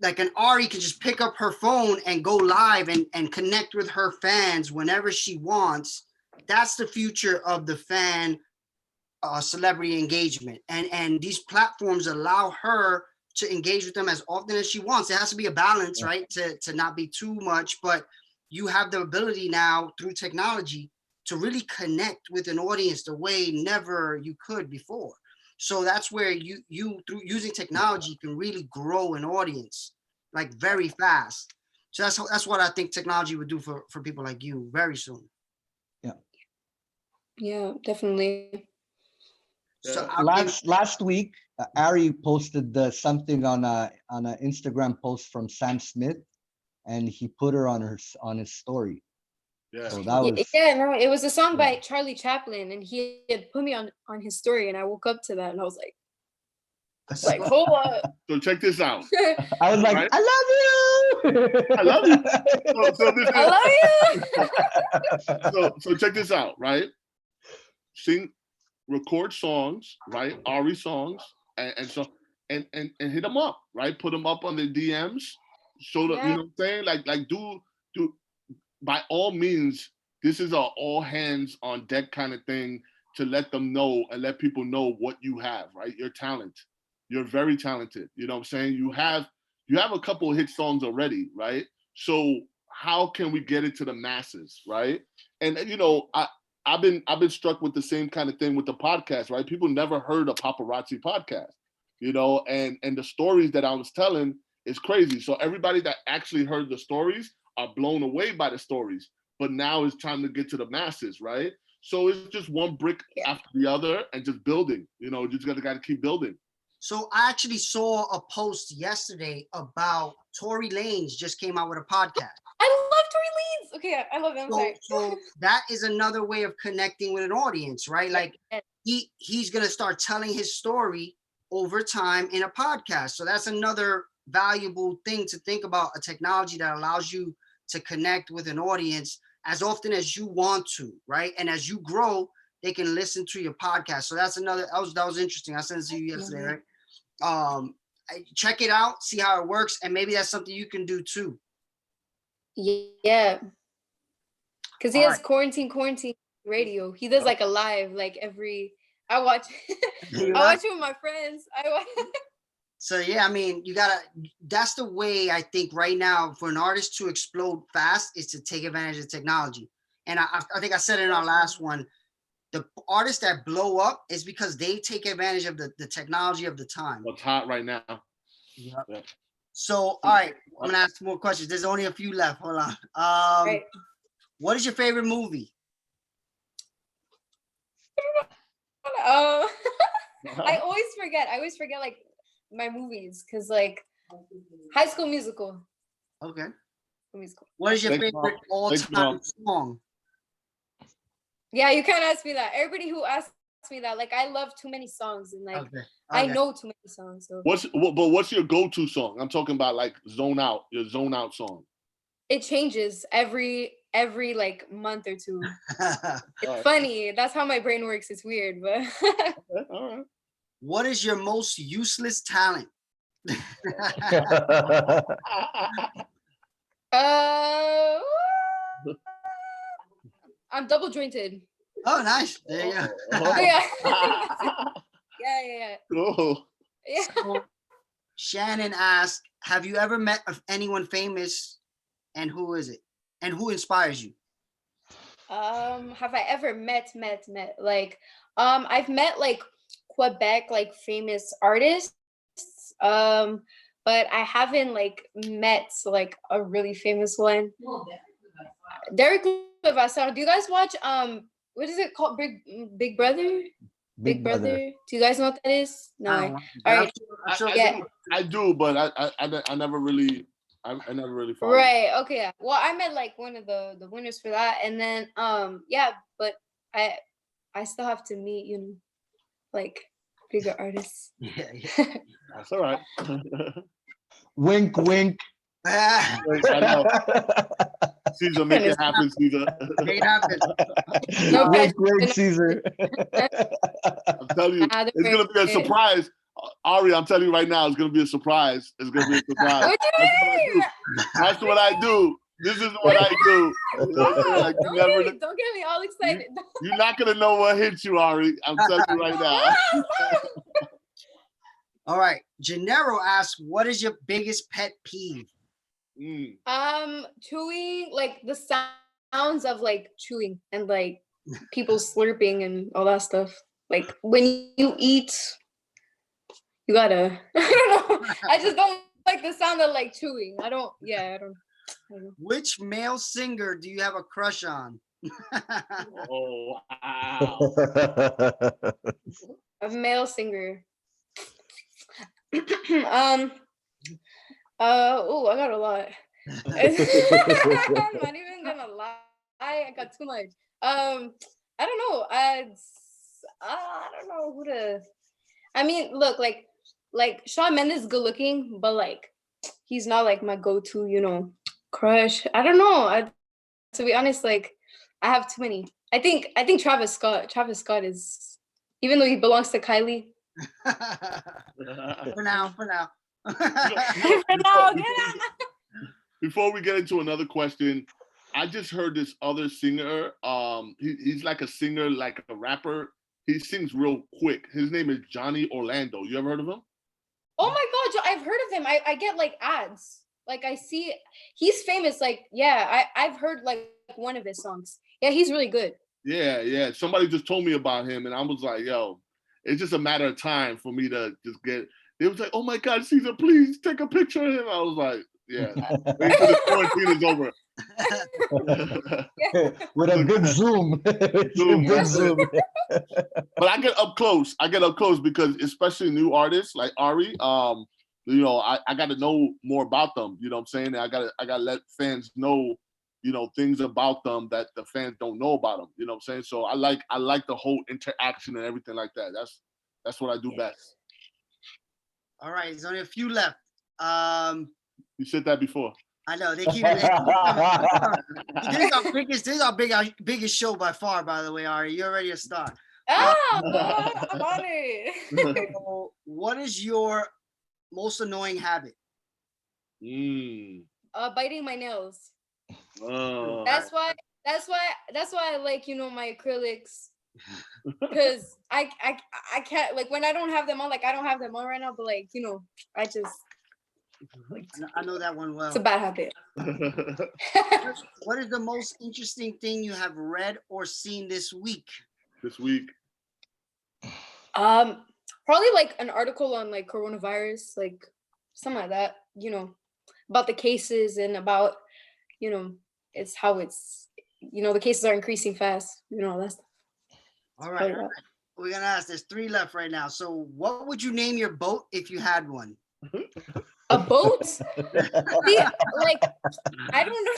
like, an Ari can just pick up her phone and go live and connect with her fans whenever she wants, that's the future of the fan celebrity engagement. And these platforms allow her to engage with them as often as she wants. There has to be a balance, right? To not be too much, but you have the ability now through technology to really connect with an audience the way never you could before. So that's where you through using technology can really grow an audience like very fast. So that's what I think technology would do for people like you very soon. Yeah, definitely. So last week, Ari posted something on an Instagram post from Sam Smith, and he put her on his story. Yeah. So that was it was a song by Charlie Chaplin, and he had put me on his story, and I woke up to that, and I was like, hold up. So check this out. I was like, right? I love you. I love you. I love you. So check this out, right? Record songs, right? Ari songs, and hit them up, right? Put them up on the DMs. Show them, you know what I'm saying? Like do by all means, this is a all hands on deck kind of thing to let them know and let people know what you have, right? Your talent. You're very talented. You know what I'm saying? You have a couple of hit songs already, right? So how can we get it to the masses, right? And I've been struck with the same kind of thing with the podcast, right? People never heard a paparazzi podcast. you know, and the stories that I was telling is crazy. So everybody that actually heard the stories are blown away by the stories. But now it's time to get to the masses, right? So it's just one brick after the other and just building. You know, just gotta keep building. So I actually saw a post yesterday about Tory Lanez just came out with a podcast. I love Tory Lanez. Okay, I love him. So that is another way of connecting with an audience, right? Like he's gonna start telling his story over time in a podcast. So that's another valuable thing to think about, a technology that allows you to connect with an audience as often as you want to, right? And as you grow, they can listen to your podcast. So that's another, that was interesting. I sent it to you yesterday, right? Check it out, see how it works, and maybe that's something you can do too. Yeah. Because he has quarantine radio. He does like a live, like I watch I watch it with my friends. So yeah, I mean, that's the way I think right now for an artist to explode fast is to take advantage of technology. And I think I said it in our last one, the artists that blow up is because they take advantage of the technology of the time. What's hot right now. Yeah. So, all right, I'm gonna ask more questions. There's only a few left. Hold on. Right. What is your favorite movie? I always forget like my movies because like High School Musical. Okay. Musical. What is your favorite all-time song? Yeah, you can't ask me that. Everybody who asks me that, like, I love too many songs and like I know too many songs. So. What's your go-to song? I'm talking about like your zone out song. It changes every like month or two. It's funny. That's how my brain works. It's weird, but all right. What is your most useless talent? I'm double jointed. Oh, nice. There you go. Yeah. Cool. Yeah. So, Shannon asked, have you ever met anyone famous, and who is it? And who inspires you? Have I ever met? Like, I've met like Quebec, like famous artists. But I haven't like met like a really famous one. Derek Levasseur. Do you guys watch what is it called? Big Brother? Big Brother. Do you guys know what that is? No. All right. I do, but I never really followed. Right. Okay. Yeah. Well, I met like one of the winners for that, and then yeah, but I still have to meet, you know, like bigger artists. Yeah. That's all right. Wink, wink. I know. Cesar, make it happen, Cesar. Make it happen. No Wink, wink, Cesar. I'm telling you, it's gonna be a surprise. Ari, I'm telling you right now, it's gonna be a surprise. It's gonna be a surprise. What do you mean? That's what I do. This is what I do. Like, don't get me all excited. You're not gonna know what hit you, Ari. I'm telling you right now. All right. Gennaro asks, what is your biggest pet peeve? Chewing, like the sounds of like chewing and like people slurping and all that stuff. Like when you eat, you gotta, I don't know. I just don't like the sound of like chewing. I don't know. Which male singer do you have a crush on? Oh, wow. A male singer. Oh, I got a lot. I'm not even gonna lie. I got too much. I don't know. I don't know who to. I mean, look, like Shawn Mendes is good looking, but like he's not like my go-to, you know, crush. I don't know. To be honest, like I have too many. I think Travis Scott. Travis Scott is, even though he belongs to Kylie. For now. Before we get into another question, I just heard this other singer. He's like a singer, like a rapper. He sings real quick. His name is Johnny Orlando. You ever heard of him? Oh my God, I've heard of him. I get like ads. Like I see, he's famous. Like, yeah, I've heard like one of his songs. Yeah, he's really good. Yeah. Somebody just told me about him, and I was like, yo, it's just a matter of time for me to just They was like, "Oh my God, Cesar, please take a picture of him." I was like, "Yeah, wait till the quarantine is over." With a good zoom. Big zoom. But I get up close. Because especially new artists like Ari, you know, I got to know more about them. You know what I'm saying? And I gotta let fans know, you know, things about them that the fans don't know about them. You know what I'm saying? So I like the whole interaction and everything like that. That's what I do best. All right, there's only a few left. You said that before. I know they keep coming. This is our biggest show by far. By the way, Ari, you're already a star. I'm honored. So what is your most annoying habit? Biting my nails. Oh. That's why I like, you know, my acrylics. Because I can't, like, when I don't have them on, like, I don't have them on right now, but, like, you know, I just like, I know that one well. it's a bad habit. What is the most interesting thing you have read or seen this week? Probably like an article on like coronavirus, like something like that, you know, about the cases and about, you know, it's how it's, you know, the cases are increasing fast, you know, that's all right. We're gonna ask, there's 3 left right now. So what would you name your boat if you had one? A boat? See, like, I don't know.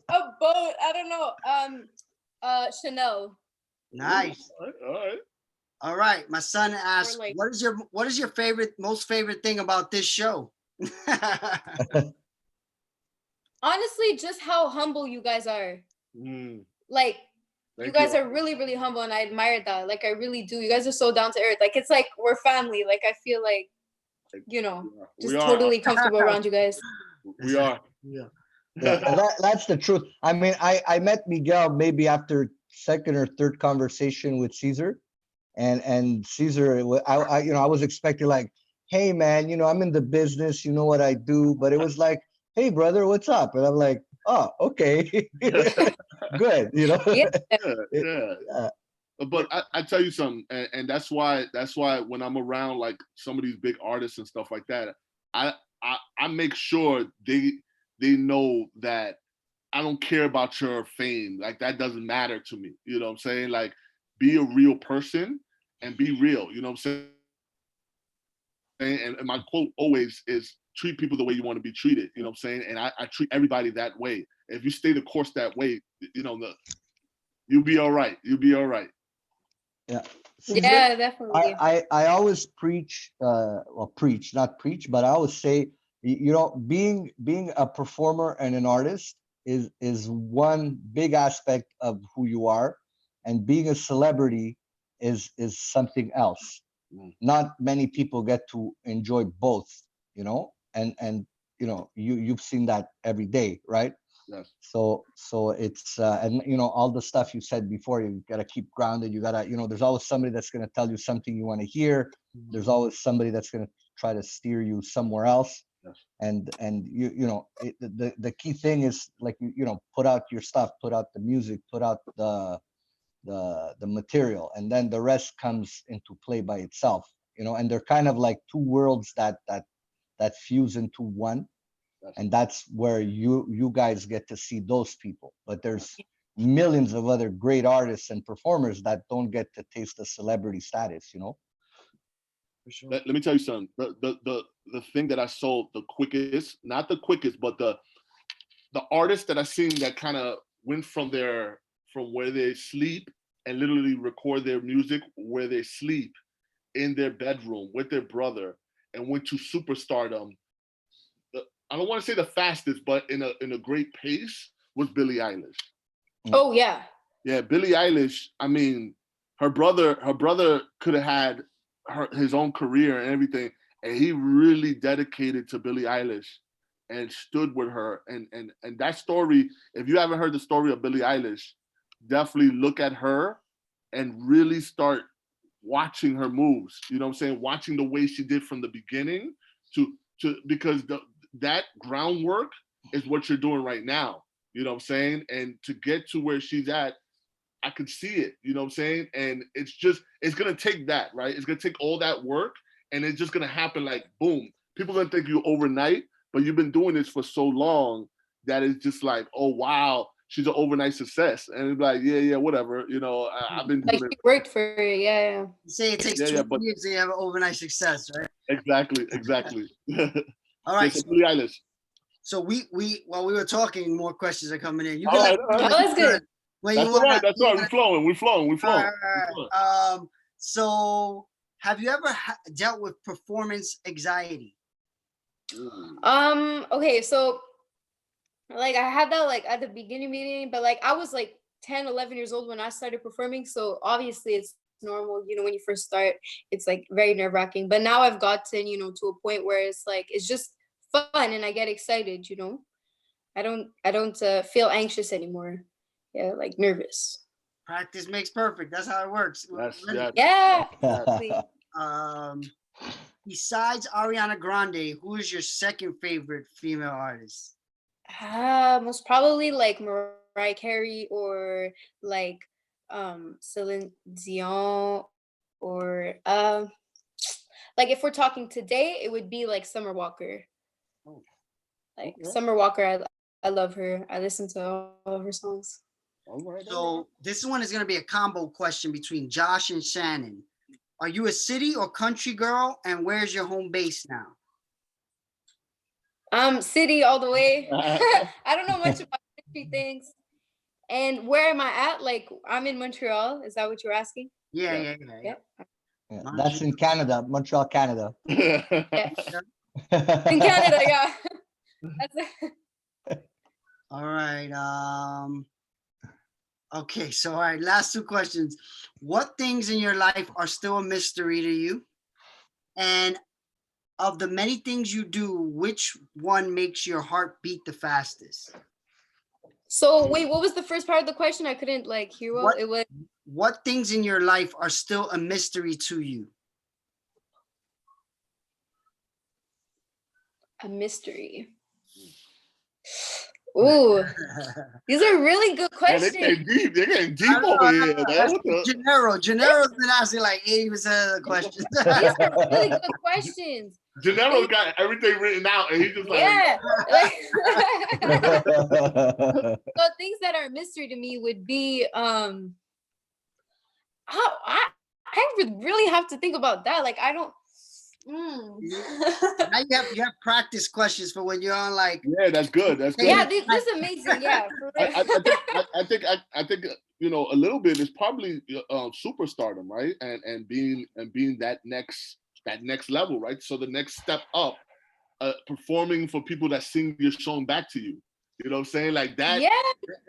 A boat, I don't know. Chanel. Nice. All right. My son asked, like, what is your most favorite thing about this show? Honestly, just how humble you guys are. Like, you guys are really, really humble, and I admire that. Like, I really do. You guys are so down to earth. Like, it's like we're family. Like, I feel like, you know, just totally comfortable around you guys. We are. Yeah, that's the truth. I mean, I met Miguel maybe after 2nd or 3rd conversation with Cesar, and Cesar, I you know, I was expecting like, hey man, you know, I'm in the business, you know what I do, but it was like, hey brother, what's up? And I'm like, oh, okay, good, you know. Yeah. But I tell you something, and that's why when I'm around like some of these big artists and stuff like that, I make sure they know that I don't care about your fame. Like, that doesn't matter to me. You know what I'm saying? Like, be a real person and be real. You know what I'm saying? And my quote always is, treat people the way you want to be treated. You know what I'm saying? And I treat everybody that way. If you stay the course that way, you know, you'll be all right. You'll be all right. Yeah. Cesar, yeah, definitely. I always preach, not preach, but I always say, you know, being a performer and an artist is one big aspect of who you are, and being a celebrity is something else. Not many people get to enjoy both, you know, and you know, you've seen that every day, right? Yes. So it's and you know, all the stuff you said before, you gotta keep grounded. You gotta, you know, there's always somebody that's gonna tell you something you want to hear. There's always somebody that's gonna try to steer you somewhere else. Yes. And you know, the key thing is, like, you know, put out your stuff, put out the music, put out the material, and then the rest comes into play by itself. You know, and they're kind of like 2 worlds that fuse into one. And that's where you guys get to see those people. But there's millions of other great artists and performers that don't get to taste the celebrity status, you know. For sure. Let me tell you something. The thing that I sold the quickest, not the quickest, but the artists that I seen that kind of went from where they sleep and literally record their music where they sleep in their bedroom with their brother and went to superstardom. I don't want to say the fastest, but in a great pace, was Billie Eilish. Oh yeah. Yeah, Billie Eilish. I mean, her brother could have had his own career and everything, and he really dedicated to Billie Eilish and stood with her. And that story, if you haven't heard the story of Billie Eilish, definitely look at her and really start watching her moves. You know what I'm saying? Watching the way she did from the beginning to because that groundwork is what you're doing right now. You know what I'm saying? And to get to where she's at, I could see it, you know what I'm saying? And it's going to take that, right? It's going to take all that work and it's just gonna happen like boom. People gonna think you overnight, but you've been doing this for so long that it's just like, oh wow, she's an overnight success, and it's like, yeah, whatever, you know, I've been doing like she worked for it, yeah. You say it takes 2 years to have an overnight success, right? Exactly. All right. So, Billie Eilish. So we while we were talking, more questions are coming in. You All can right. Oh, that's good. That's all right. That's all right. We're flowing. So have you ever dealt with performance anxiety? Okay, so like I had that like at the beginning, but like I was like 10, 11 years old when I started performing. So obviously it's normal, you know, when you first start, it's like very nerve-wracking. But now I've gotten, you know, to a point where it's like it's just fun and I get excited, you know. I don't feel anxious anymore. Yeah, like nervous. Practice makes perfect. That's how it works. Yeah. Besides Ariana Grande, who is your second favorite female artist? Most probably like Mariah Carey or like Celine Dion or like if we're talking today, it would be like Summer Walker. Oh, like Summer Walker, I love her. I listen to all of her songs. So this one is going to be a combo question between Josh and Shannon. Are you a city or country girl, and where's your home base now? City all the way. I don't know much about country things. And where am I at? Like I'm in Montreal. Is that what you're asking? Yeah. That's in Canada, Montreal, Canada. Yeah. In Canada, yeah. That's it. All right. Okay, so all right, last two questions. What things in your life are still a mystery to you? And of the many things you do, which one makes your heart beat the fastest? So wait, what was the first part of the question? I couldn't like hear what it was. What things in your life are still a mystery to you? A mystery. Ooh, these are really good questions. They're getting deep over here, man. Gennaro's been asking like 80% of the questions. These are really good questions. Gennaro got everything written out, and he just like, So things that are a mystery to me would be I would really have to think about that. Like I don't. Now you have practice questions for when you're on like. Yeah, that's good. That's good. Yeah, this is amazing. Yeah, for real. I think you know a little bit is probably superstardom, right? And being that next level, right? So the next step up, performing for people that sing your song back to you. You know what I'm saying? Like that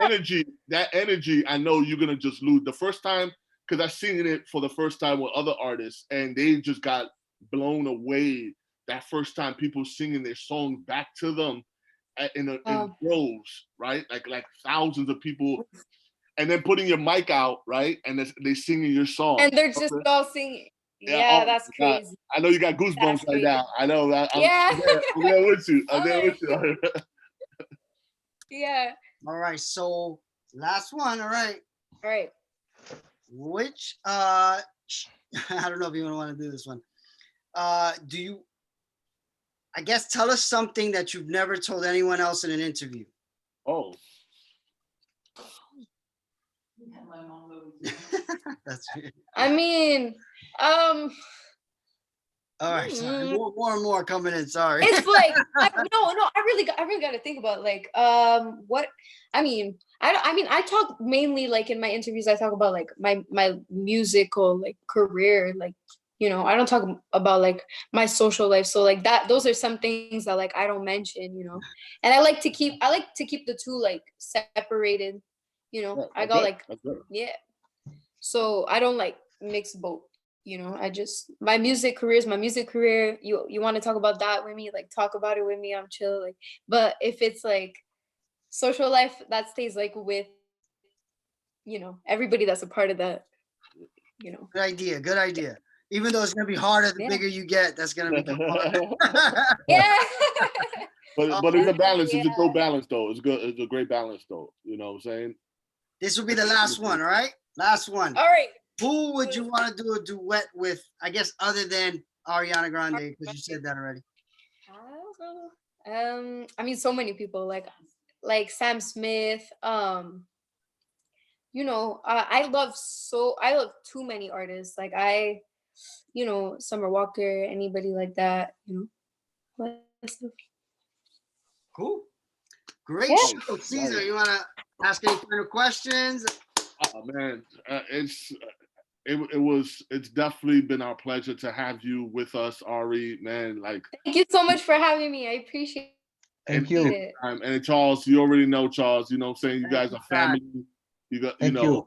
energy, I know you're gonna just lose the first time, because I've seen it for the first time with other artists, and they just got blown away that first time people singing their songs back to them in droves, right? Like thousands of people, and then putting your mic out, right? And they singing your song, and they're just all singing. Yeah, that's crazy. I know you got goosebumps right now. I know that. I'm there with you. I'm there with you. Yeah. All right. So last one. All right. Which I don't know if you want to do this one. Do you, I guess, tell us something that you've never told anyone else in an interview? Oh. That's weird. I mean, all right, sorry. More and more coming in. Sorry. It's like I really got to think about like what I mean. I talk mainly like in my interviews. I talk about like my musical like career, like. You know, I don't talk about like my social life. So like that, those are some things that like I don't mention, you know. And I like to keep the two like separated, you know. I got like so I don't like mix both, you know. My music career is my music career. You want to talk about that with me, like talk about it with me, I'm chill. Like, but if it's like social life, that stays like with, you know, everybody that's a part of that, you know. Good idea. Even though it's gonna be harder the bigger you get, that's gonna be harder. Yeah. But it's a balance. It's a good balance though. It's good. It's a great balance though. You know what I'm saying? This will be the last one. All right. Last one. All right. Who would you want to do a duet with? I guess other than Ariana Grande? Because you said that already. I don't know. I mean, so many people like Sam Smith. You know, I love too many artists. Like Summer Walker, anybody like that. All that stuff. Cool. Great Yeah. show, Cesar. You wanna ask any final questions? Oh man, it's definitely been our pleasure to have you with us, Ari. Man, like Thank you so much for having me. I appreciate Thank you. it. and Charles, you already know Charles. You know what I'm saying? You guys are family. You got Thank you.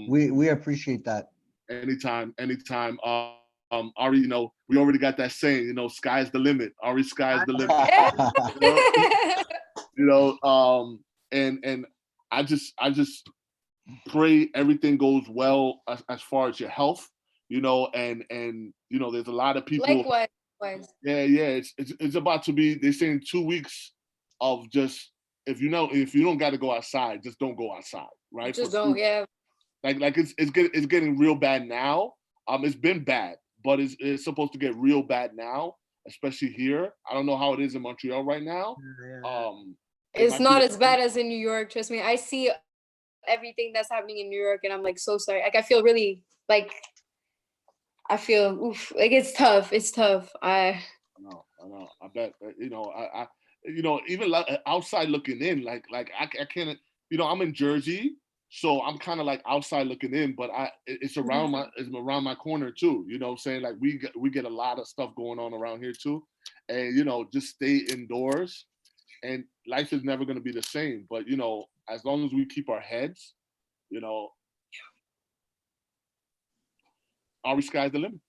We appreciate that. Anytime. Ari, we already got that saying, sky's the limit. Ari, sky's the limit. And I just pray everything goes well as far as your health, and there's a lot of people. Likewise. Yeah. It's about to be, they're saying 2 weeks of just, if you don't got to go outside, just don't go outside, right? Just don't, yeah. Like it's getting real bad now. It's been bad, but it's supposed to get real bad now, especially here. I don't know how it is in Montreal right now. It's not as bad as in New York. Trust me. I see everything that's happening in New York, and I'm like so sorry. Like I feel really like it's tough. It's tough. I know. I bet even like outside looking in, like I can't. I'm in Jersey. So I'm kind of like outside looking in, but it's around my corner too. You know what I'm saying? Like we get a lot of stuff going on around here too. And just stay indoors, and life is never gonna be the same. But as long as we keep our heads, our sky's the limit.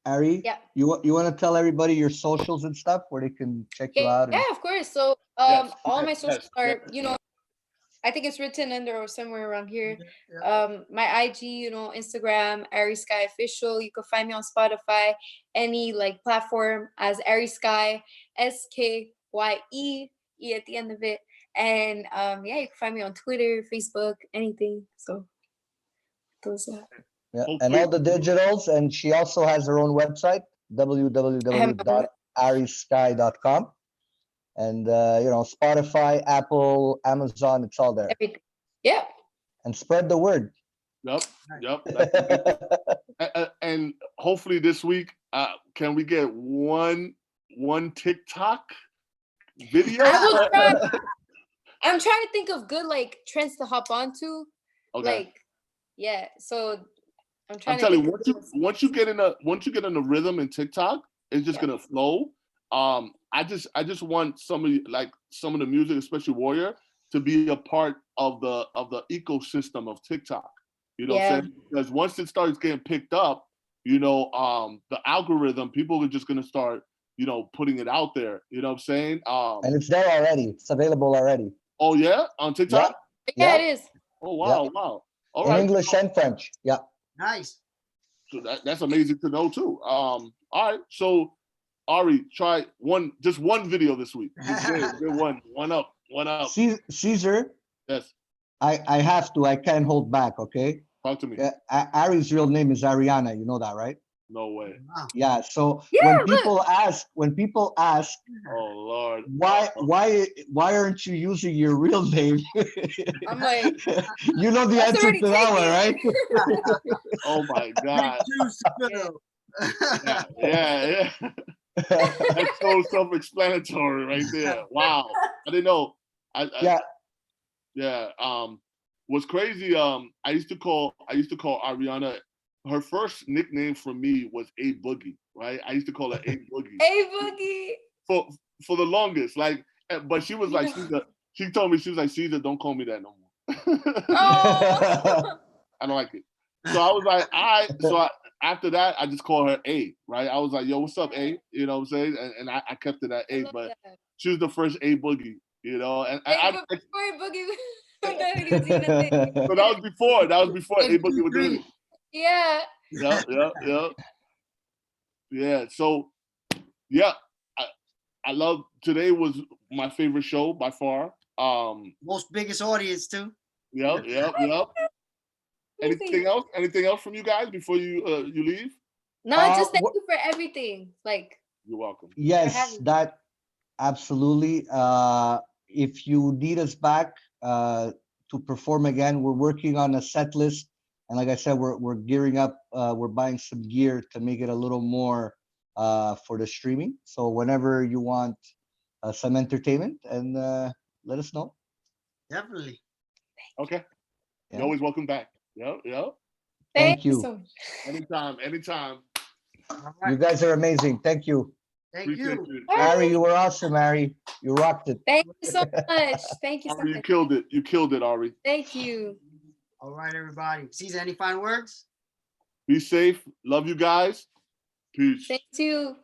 Ari, yeah. you want to tell everybody your socials and stuff where they can check you out? Yeah, of course. So all my socials are, I think it's written under or somewhere around here. My IG, Instagram, Ari Skye Official. You can find me on Spotify, any like platform as Ari Skye, SKYE, E at the end of it. And you can find me on Twitter, Facebook, anything. So those are. Yeah, and all the digitals, and she also has her own website, www.arisky.com, and Spotify, Apple, Amazon, it's all there. Everything. Yeah. And spread the word. Yep. And hopefully this week, can we get one TikTok video? I'm trying to think of good like trends to hop onto. Okay. Like, yeah. So I'm telling you, once you get in the rhythm in TikTok, it's just gonna flow. I just want some of the music, especially Warrior, to be a part of the ecosystem of TikTok. You know what I'm saying? Because once it starts getting picked up, the algorithm, people are just gonna start, putting it out there. You know what I'm saying? And it's there already. It's available already. Oh yeah, on TikTok. Yeah, it is. Oh wow, wow. All right. In English and French. Yeah. Nice. So that's amazing to know too. All right, so Ari, try just one video this week. Just get one up. Caesar. Yes. I have to. I can't hold back. Okay. Talk to me. Ari's real name is Ariana. You know that, right? No way. Yeah. So when people ask, oh Lord, why aren't you using your real name? I'm like, you know the answer to that one, right? Oh my God. Yeah. That's so self-explanatory right there. Wow. I didn't know. Yeah. What's crazy? I used to call Ariana. Her first nickname for me was A Boogie, right? I used to call her A Boogie. A Boogie. For the longest, but she was like, she told me, she was like, Cesar, don't call me that no more. Oh. I don't like it. So I was like, all right. So after that, I just call her A, right? I was like, yo, what's up, A? You know what I'm saying? And I kept it at A, but she was the first A Boogie, And Boogie. So that was before A Boogie was doing it. Yeah. Yeah. So, yeah, I love, today was my favorite show by far. Most biggest audience too. Yep. Anything else? Anything else from you guys before you leave? No, just thank you for everything. Like, you're welcome. Yes, that absolutely. If you need us back to perform again, we're working on a set list, and like I said, we're gearing up. We're buying some gear to make it a little more for the streaming. So whenever you want some entertainment, and let us know. Definitely. Okay. Yeah. You're always welcome back. Yeah. Thank you. So Anytime. You guys are amazing. Thank you. Thank you. Ari, you were awesome, Ari. You rocked it. Thank you so much. Thank you so Ari, much. you killed it, Ari. Thank you. All right, everybody. Cesar, any final words? Be safe. Love you guys. Peace. Thank you.